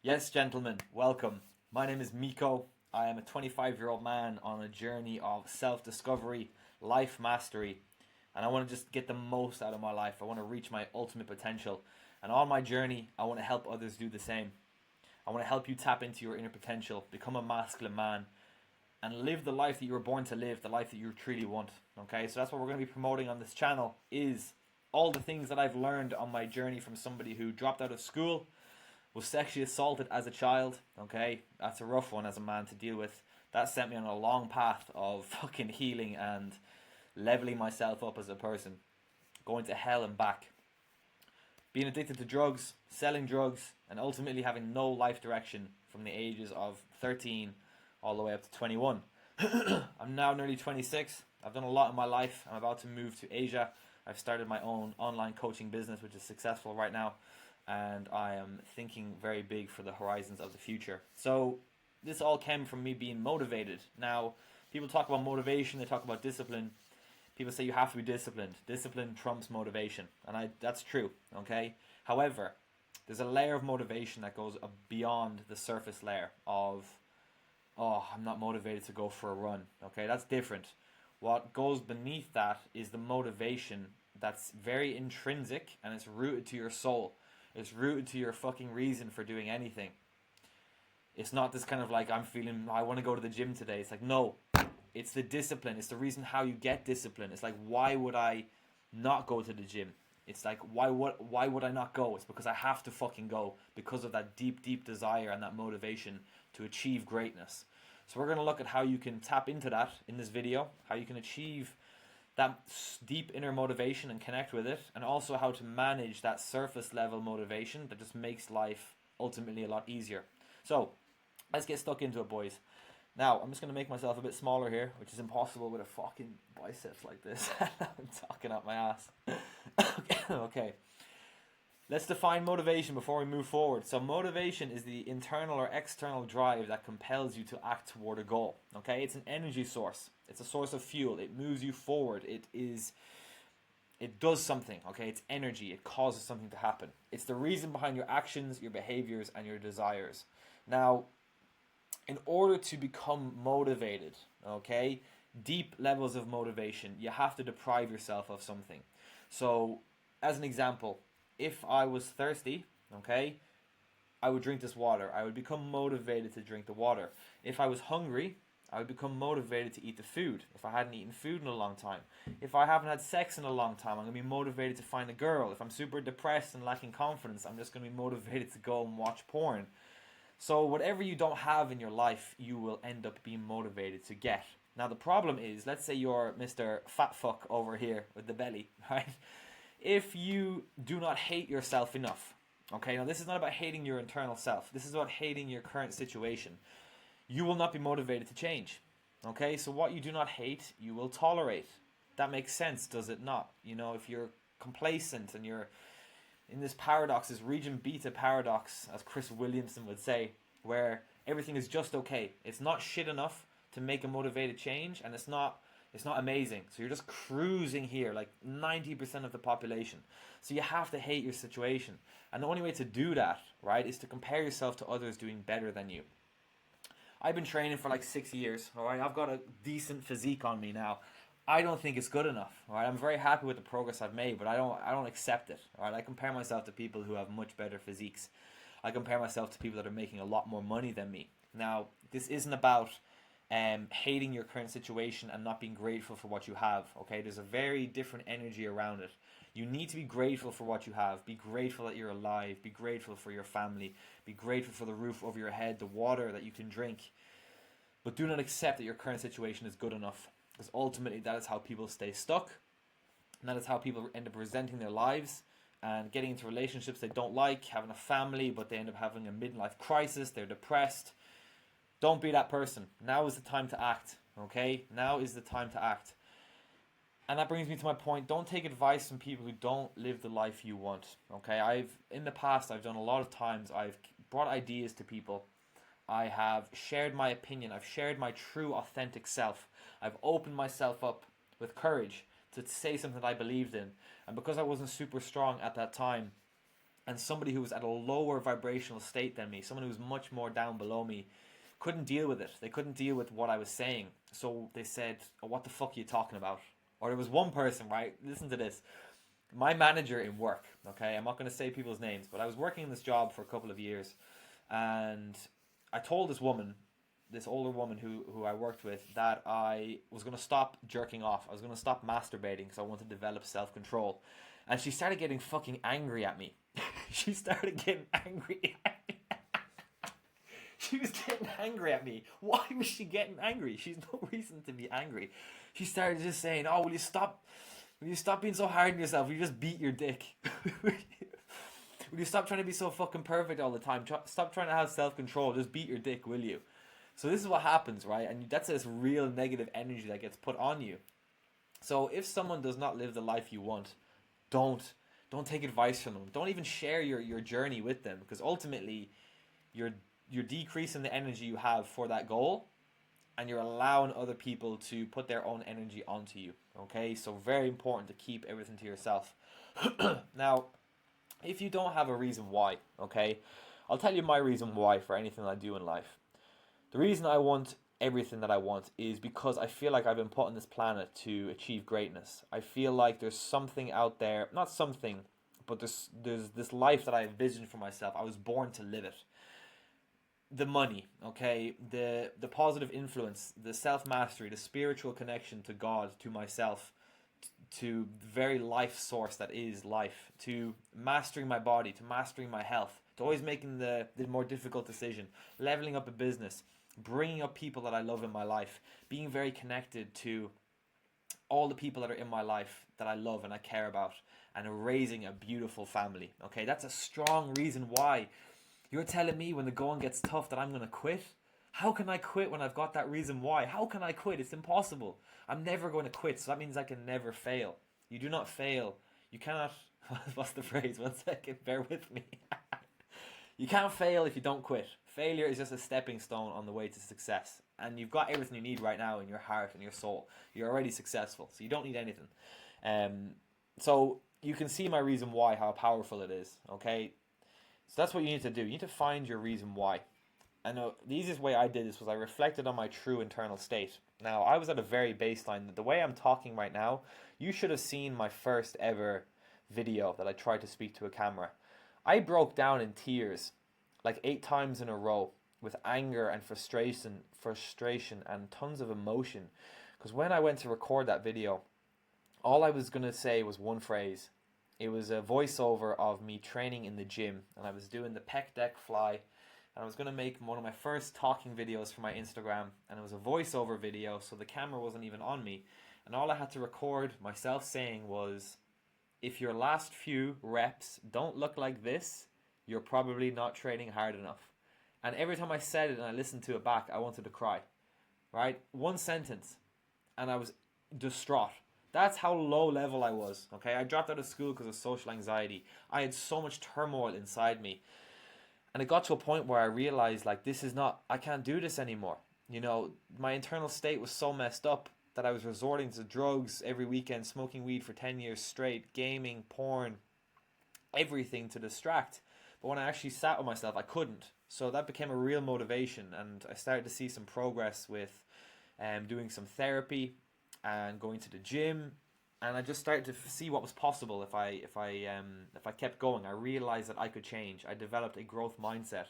Yes, gentlemen, welcome. My name is Miko. I am a 25-year-old man on a journey of self discovery, life mastery, and I want to just get the most out of my life. I want to reach my ultimate potential. And on my journey, I want to help others do the same. I want to help you tap into your inner potential, become a masculine man, and live the life that you were born to live, the life that you truly want. Okay, so that's what we're going to be promoting on this channel is all the things that I've learned on my journey from somebody who dropped out of school, was sexually assaulted as a child. Okay, that's a rough one as a man to deal with. That sent me on a long path of fucking healing and leveling myself up as a person, going to hell and back, being addicted to drugs, selling drugs, and ultimately having no life direction from the ages of 13 all the way up to 21. I'm now nearly 26. I've done a lot in my life. I'm about to move to Asia. I've started my own online coaching business, which is successful right now, and I am thinking very big for the horizons of the future. So this all came from me being motivated. Now, people talk about motivation, they talk about discipline. People say you have to be disciplined. Discipline trumps motivation, and that's true, okay? However, there's a layer of motivation that goes beyond the surface layer of, oh, I'm not motivated to go for a run, okay? That's different. What goes beneath that is the motivation that's very intrinsic and it's rooted to your soul. It's rooted to your fucking reason for doing anything. It's not this kind of like, I want to go to the gym today. It's like, no, it's the discipline. It's the reason how you get discipline. It's like, why would I not go to the gym? It's like, why would I not go? It's because I have to fucking go because of that deep, deep desire and that motivation to achieve greatness. So we're going to look at how you can tap into that in this video, how you can achieve that deep inner motivation and connect with it, and also how to manage that surface level motivation that just makes life ultimately a lot easier. So let's get stuck into it, boys. Now, I'm just going to make myself a bit smaller here, which is impossible with a fucking biceps like this. I'm talking out my ass. Okay. Let's define motivation before we move forward. So motivation is the internal or external drive that compels you to act toward a goal. Okay? It's an energy source. It's a source of fuel. It moves you forward. It does something, okay? It's energy. It causes something to happen. It's the reason behind your actions, your behaviors, and your desires. Now, in order to become motivated, okay, deep levels of motivation, you have to deprive yourself of something. So, as an example, if I was thirsty, okay, I would drink this water. I would become motivated to drink the water. If I was hungry, I would become motivated to eat the food. If I hadn't eaten food in a long time. If I haven't had sex in a long time, I'm going to be motivated to find a girl. If I'm super depressed and lacking confidence, I'm just going to be motivated to go and watch porn. So whatever you don't have in your life, you will end up being motivated to get. Now the problem is, let's say you're Mr. Fat Fuck over here with the belly, right? If you do not hate yourself enough, okay, now this is not about hating your internal self. This is about hating your current situation. You will not be motivated to change. Okay, so what you do not hate, you will tolerate. That makes sense, does it not? You know, if you're complacent and you're in this paradox, this region beta paradox, as Chris Williamson would say, where everything is just okay. It's not shit enough to make a motivated change, and it's not amazing. So you're just cruising here, like 90% of the population. So you have to hate your situation. And the only way to do that, right, is to compare yourself to others doing better than you. I've been training for like 6 years, all right? I've got a decent physique on me now. I don't think it's good enough, all right? I'm very happy with the progress I've made, but I don't accept it, all right? I compare myself to people who have much better physiques. I compare myself to people that are making a lot more money than me. Now, this isn't about hating your current situation and not being grateful for what you have, okay? There's a very different energy around it. You need to be grateful for what you have. Be grateful that you're alive. Be grateful for your family. Be grateful for the roof over your head, the water that you can drink. But do not accept that your current situation is good enough, because ultimately that is how people stay stuck, and that is how people end up resenting their lives and getting into relationships they don't like, having a family, but they end up having a midlife crisis, they're depressed. Don't be that person. Now is the time to act, okay? Now is the time to act. And that brings me to my point. Don't take advice from people who don't live the life you want, okay? In the past, I've done a lot of times, I've brought ideas to people. I have shared my opinion. I've shared my true, authentic self. I've opened myself up with courage to say something that I believed in. And because I wasn't super strong at that time, and somebody who was at a lower vibrational state than me, someone who was much more down below me, couldn't deal with it. They couldn't deal with what I was saying. So they said, oh, what the fuck are you talking about? Or there was one person, right? Listen to this. My manager in work, okay? I'm not going to say people's names, but I was working in this job for a couple of years. And I told this woman, this older woman who I worked with, that I was going to stop jerking off. I was going to stop masturbating because I wanted to develop self-control. And she started getting fucking angry at me. She started getting angry at me. She was getting angry at me. Why was she getting angry? She's no reason to be angry. She started just saying, oh, will you stop being so hard on yourself? Will you just beat your dick? Will you stop trying to be so fucking perfect all the time? Stop trying to have self-control. Just beat your dick, will you? So this is what happens, right? And that's this real negative energy that gets put on you. So if someone does not live the life you want, don't take advice from them. Don't even share your journey with them, because ultimately you're decreasing the energy you have for that goal, and you're allowing other people to put their own energy onto you. Okay, so very important to keep everything to yourself. Now, if you don't have a reason why, okay, I'll tell you my reason why for anything I do in life. The reason I want everything that I want is because I feel like I've been put on this planet to achieve greatness. I feel like there's something out there, not something, but there's this life that I envisioned for myself. I was born to live it. The money, okay, the positive influence, the self-mastery, the spiritual connection to God, to myself, to the very life source that is life, to mastering my body, to mastering my health, to always making the more difficult decision, leveling up a business, bringing up people that I love in my life, being very connected to all the people that are in my life that I love and I care about, and raising a beautiful family. Okay, that's a strong reason why. You're telling me when the going gets tough that I'm going to quit? How can I quit when I've got that reason why? How can I quit? It's impossible. I'm never going to quit, so that means I can never fail. You do not fail. You cannot... What's the phrase? 1 second, bear with me. You can't fail if you don't quit. Failure is just a stepping stone on the way to success. And you've got everything you need right now in your heart and your soul. You're already successful, so you don't need anything. So you can see my reason why, how powerful it is, okay? So that's what you need to do. You need to find your reason why. I know the easiest way I did this was I reflected on my true internal state. Now, I was at a very baseline. The way I'm talking right now, you should have seen my first ever video that I tried to speak to a camera. I broke down in tears like 8 times in a row with anger and frustration and tons of emotion. Because when I went to record that video, all I was going to say was one phrase. It was a voiceover of me training in the gym, and I was doing the pec deck fly, and I was going to make one of my first talking videos for my Instagram, and it was a voiceover video, so the camera wasn't even on me, and all I had to record myself saying was, if your last few reps don't look like this, you're probably not training hard enough. And every time I said it and I listened to it back, I wanted to cry, right? One sentence, and I was distraught. That's how low level I was, okay? I dropped out of school because of social anxiety. I had so much turmoil inside me. And it got to a point where I realized, like, this is not, I can't do this anymore. You know, my internal state was so messed up that I was resorting to drugs every weekend, smoking weed for 10 years straight, gaming, porn, everything to distract. But when I actually sat with myself, I couldn't. So that became a real motivation, and I started to see some progress with doing some therapy and going to the gym, and I just started to see what was possible if I kept going. I realized that I could change. I developed a growth mindset.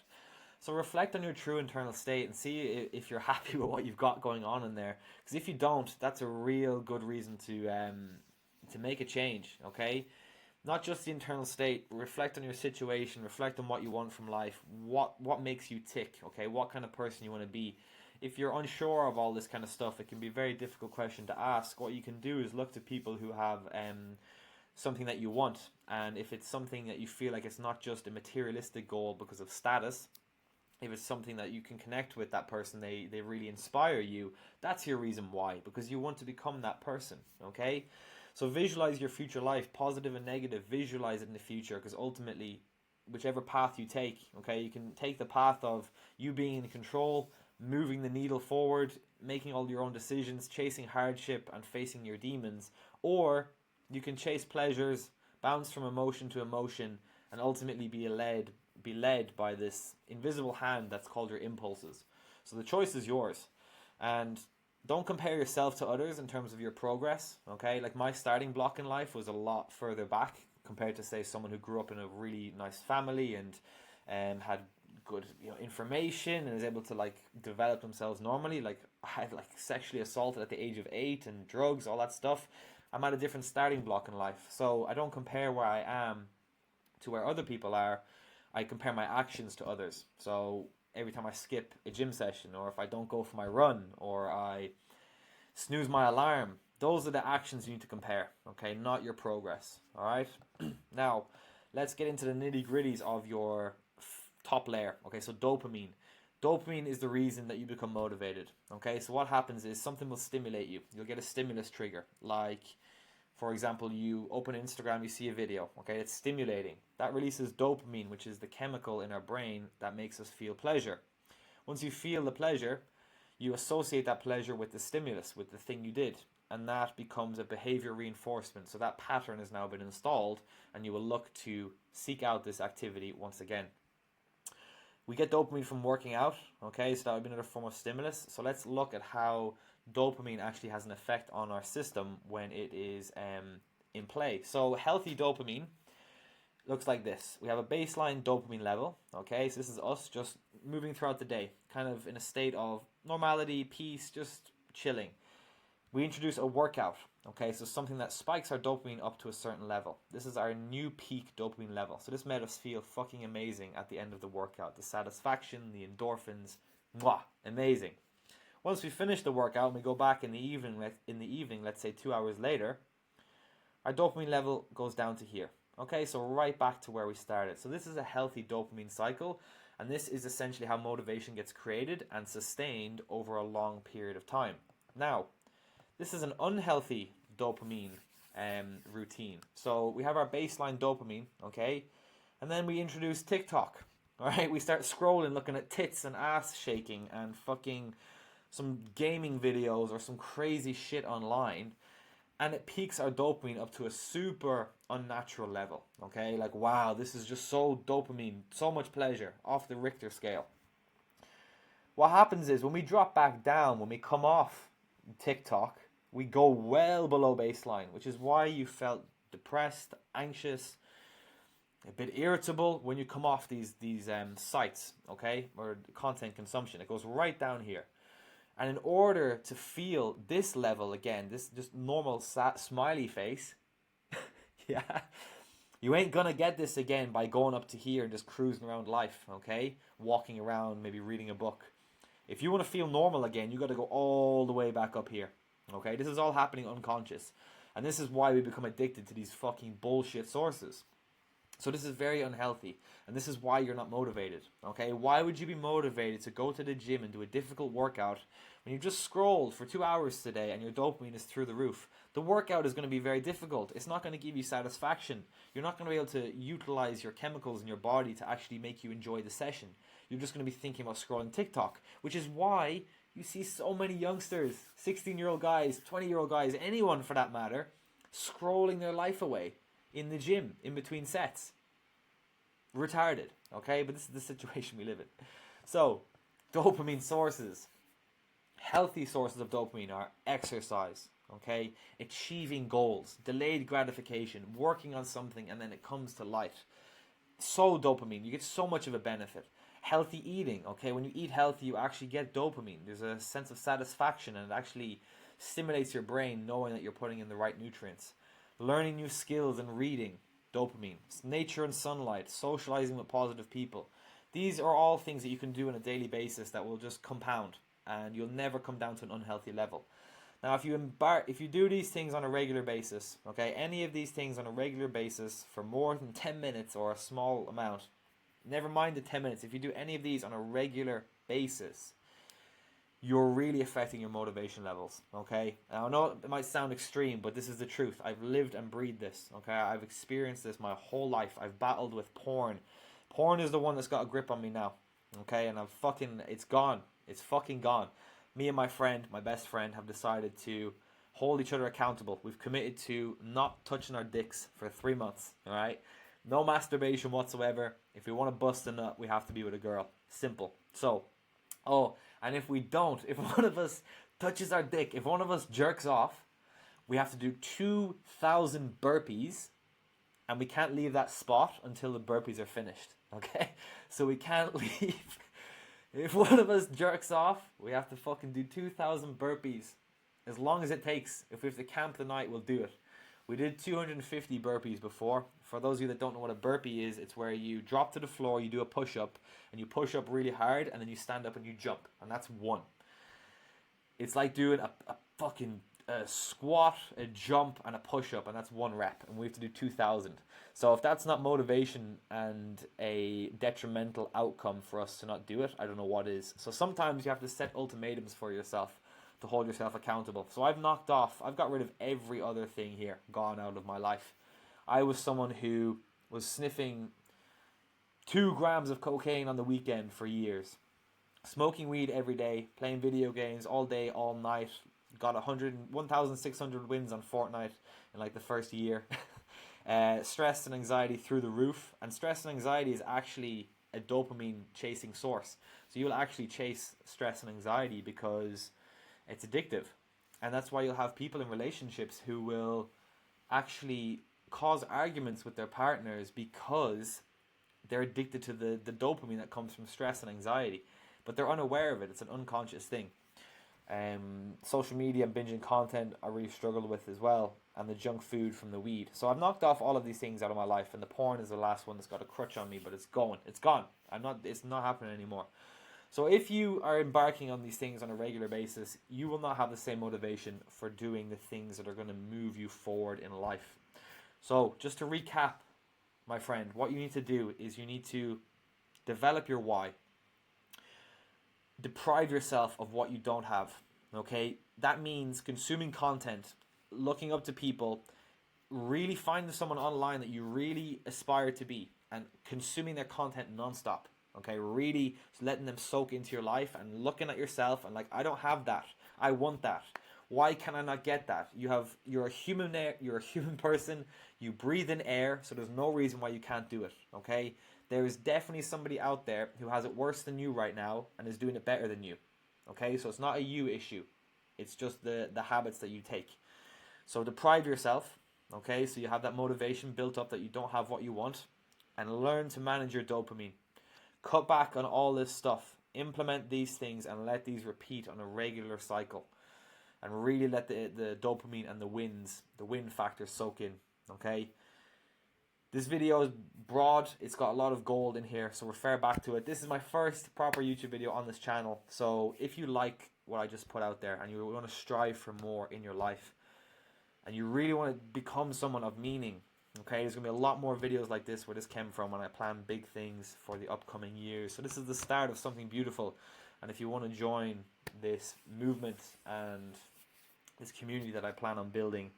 So reflect on your true internal state and see if you're happy with what you've got going on in there. Because if you don't, that's a real good reason to make a change. Okay, not just the internal state. Reflect on your situation. Reflect on what you want from life. What makes you tick? Okay, what kind of person you want to be. If you're unsure of all this kind of stuff, it can be a very difficult question to ask. What you can do is look to people who have something that you want. And if it's something that you feel like it's not just a materialistic goal because of status, if it's something that you can connect with that person, they really inspire you, that's your reason why. Because you want to become that person, okay? So visualize your future life, positive and negative. Visualize it in the future, because ultimately, whichever path you take, okay, you can take the path of you being in control, moving the needle forward, making all your own decisions, chasing hardship and facing your demons, or you can chase pleasures, bounce from emotion to emotion, and ultimately be led by this invisible hand that's called your impulses. So the choice is yours. And don't compare yourself to others in terms of your progress, okay? Like my starting block in life was a lot further back compared to, say, someone who grew up in a really nice family and had good, information and is able to like develop themselves normally. Like I had like sexually assaulted at the age of 8 and drugs, all that stuff. I'm at a different starting block in life. So I don't compare where I am to where other people are. I compare my actions to others. So every time I skip a gym session, or if I don't go for my run, or I snooze my alarm, those are the actions you need to compare, okay? Not your progress, all right? Now, let's get into the nitty-gritties of your top layer, okay? So dopamine. Dopamine is the reason that you become motivated, okay? So what happens is something will stimulate you. You'll get a stimulus trigger, like, for example, you open Instagram, you see a video, okay? It's stimulating. That releases dopamine, which is the chemical in our brain that makes us feel pleasure. Once you feel the pleasure, you associate that pleasure with the stimulus, with the thing you did, and that becomes a behavior reinforcement. So that pattern has now been installed, and you will look to seek out this activity once again. We get dopamine from working out, okay? So that would be another form of stimulus. So let's look at how dopamine actually has an effect on our system when it is in play. So healthy dopamine looks like this. We have a baseline dopamine level, okay? So this is us just moving throughout the day, kind of in a state of normality, peace, just chilling. We introduce a workout, okay? So something that spikes our dopamine up to a certain level. This is our new peak dopamine level. So this made us feel fucking amazing at the end of the workout. The satisfaction, the endorphins, mwah, amazing. Once we finish the workout and we go back in the evening, let's say 2 hours later, our dopamine level goes down to here. Okay, so right back to where we started. So this is a healthy dopamine cycle, and this is essentially how motivation gets created and sustained over a long period of time. Now, this is an unhealthy dopamine routine. So we have our baseline dopamine, okay, and then we introduce TikTok. All right, we start scrolling, looking at tits and ass shaking and fucking some gaming videos or some crazy shit online, and it peaks our dopamine up to a super unnatural level, okay? Like, wow, this is just so dopamine, so much pleasure, off the Richter scale. What happens is when we drop back down, when we come off TikTok, we go well below baseline, which is why you felt depressed, anxious, a bit irritable when you come off these sites, okay, or content consumption. It goes right down here. And in order to feel this level again, this just normal smiley face, yeah, you ain't gonna get this again by going up to here and just cruising around life, okay? Walking around, maybe reading a book. If you want to feel normal again, you got to go all the way back up here, okay? This is all happening unconscious. And this is why we become addicted to these fucking bullshit sources. So this is very unhealthy, and this is why you're not motivated, okay? Why would you be motivated to go to the gym and do a difficult workout when you've just scrolled for 2 hours today and your dopamine is through the roof? The workout is going to be very difficult. It's not going to give you satisfaction. You're not going to be able to utilize your chemicals in your body to actually make you enjoy the session. You're just going to be thinking about scrolling TikTok, which is why you see so many youngsters, 16-year-old guys, 20-year-old guys, anyone for that matter, scrolling their life away in the gym, in between sets. Retarded, okay? But this is the situation we live in. So, dopamine sources. Healthy sources of dopamine are exercise, okay? Achieving goals, delayed gratification, working on something, and then it comes to light. So dopamine, you get so much of a benefit. Healthy eating, okay? When you eat healthy, you actually get dopamine. There's a sense of satisfaction, and it actually stimulates your brain knowing that you're putting in the right nutrients. Learning new skills and reading, dopamine. Nature and sunlight, socializing with positive people. These are all things that you can do on a daily basis that will just compound, and you'll never come down to an unhealthy level. Now, if you do these things on a regular basis, okay, any of these things on a regular basis for more than 10 minutes or a small amount, never mind the 10 minutes, if you do any of these on a regular basis, you're really affecting your motivation levels, okay? Now, I know it might sound extreme, but this is the truth. I've lived and breathed this, okay? I've experienced this my whole life. I've battled with porn. Porn is the one that's got a grip on me now, okay? And it's gone. It's fucking gone. Me and my friend, my best friend, have decided to hold each other accountable. We've committed to not touching our dicks for 3 months, all right? No masturbation whatsoever. If we want to bust a nut, we have to be with a girl. Simple. So, oh, and if we don't, if one of us touches our dick, if one of us jerks off, we have to do 2,000 burpees, and we can't leave that spot until the burpees are finished. Okay? So we can't leave. If one of us jerks off, we have to fucking do 2,000 burpees. As long as it takes. If we have to camp the night, we'll do it. We did 250 burpees before. For those of you that don't know what a burpee is, it's where you drop to the floor, you do a push-up, and you push up really hard, and then you stand up and you jump. And that's one. It's like doing a fucking squat, a jump, and a push-up, and that's 1 rep. And we have to do 2,000. So if that's not motivation and a detrimental outcome for us to not do it, I don't know what is. So sometimes you have to set ultimatums for yourself to hold yourself accountable. So I've got rid of every other thing here, gone out of my life. I was someone who was sniffing 2 grams of cocaine on the weekend for years. Smoking weed every day, playing video games all day, all night. Got 1,600 wins on Fortnite in like the first year. Stress and anxiety through the roof. And stress and anxiety is actually a dopamine chasing source. So you'll actually chase stress and anxiety because it's addictive. And that's why you'll have people in relationships who will actually cause arguments with their partners because they're addicted to the dopamine that comes from stress and anxiety. But they're unaware of it. It's an unconscious thing. Social media and binging content I really struggle with as well. And the junk food from the weed. So I've knocked off all of these things out of my life. And the porn is the last one that's got a crutch on me. But it's going. It's gone. It's not happening anymore. So if you are embarking on these things on a regular basis, you will not have the same motivation for doing the things that are going to move you forward in life. So just to recap, my friend, what you need to do is you need to develop your why. Deprive yourself of what you don't have. Okay? That means consuming content, looking up to people, really finding someone online that you really aspire to be and consuming their content nonstop. Okay, really letting them soak into your life and looking at yourself and like, I don't have that. I want that. Why can I not get that? You're a human person. You breathe in air, so there's no reason why you can't do it. Okay, there is definitely somebody out there who has it worse than you right now and is doing it better than you. Okay, so it's not a you issue. It's just the habits that you take. So deprive yourself. Okay, so you have that motivation built up that you don't have what you want, and learn to manage your dopamine. Cut back on all this stuff. Implement these things and let these repeat on a regular cycle. And really let the dopamine and the win factor soak in. Okay? This video is broad. It's got a lot of gold in here, so refer back to it. This is my first proper YouTube video on this channel. So if you like what I just put out there and you want to strive for more in your life and you really want to become someone of meaning, okay, there's going to be a lot more videos like this where this came from when I plan big things for the upcoming years. So this is the start of something beautiful. And if you want to join this movement and this community that I plan on building,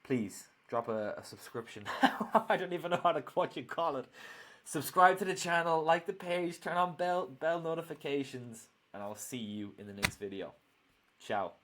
please drop a subscription. I don't even know what you call it. Subscribe to the channel, like the page, turn on bell notifications, and I'll see you in the next video. Ciao.